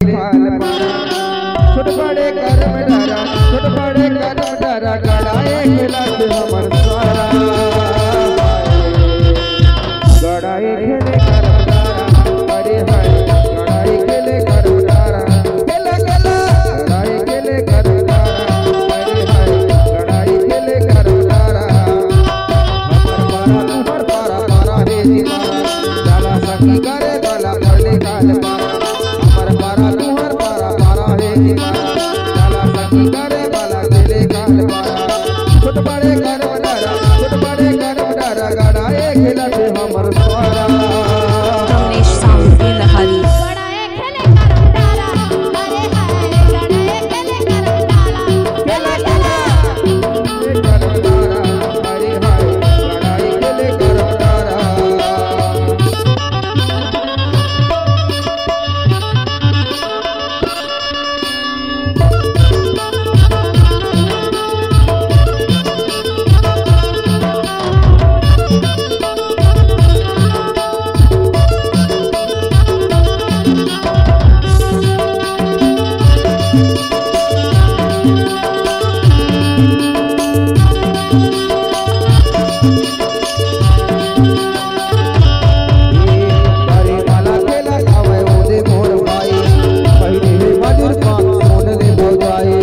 फाल पारा छोट बड़े कर्म डरा छोट बड़े कर्म डरा गड़ाए खेला से हमर सारा गड़ाए खेले कर्म डरा अरे हाय गड़ाए खेले कर्म डरा खेला खेला गड़ाए खेले कर्म डरा अरे हाय गड़ाए खेले कर्म डरा हमर पारा पारा रे दीवाना जाला सखी करे वाला करले काल पारा हमर पारा तुहर पारा पारा रे दीवाना जाला सखी करे वाला करले काल पारा छोट बड़े कर्म डरा छोट बड़े कर्म डरा गड़ाए खेला से हमर सारा रमेश साउंड लहरी गड़ाए खेले कर्म डाला अरे हाय गड़ाए खेले कर्म डाला खेला खेला कर्म डरा अरे हाय गड़ाए खेले कर्म डरा करे वाला खेला खावे ओदे मोर भाई पहले हे मजूर पान सोन ले भौजाई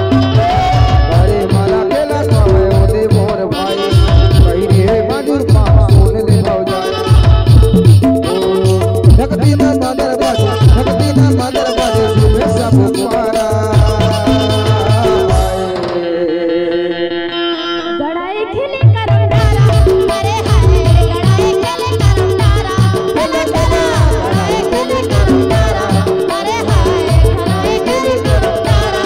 करे वाला खेला खावे ओदे मोर भाई पहले हे मजूर पान सोन ले भौजाई भक्ति ना मदर बाजे सुबह सब कुमारा गड़ाए खेले कर्म डाला अरे हाय गड़ाए खेले कर्म डाला खेला खेला गड़ाए खेले कर्म डाला अरे हाय गड़ाए खेले कर्म डाला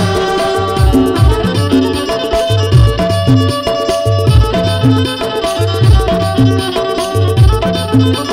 गड़ाए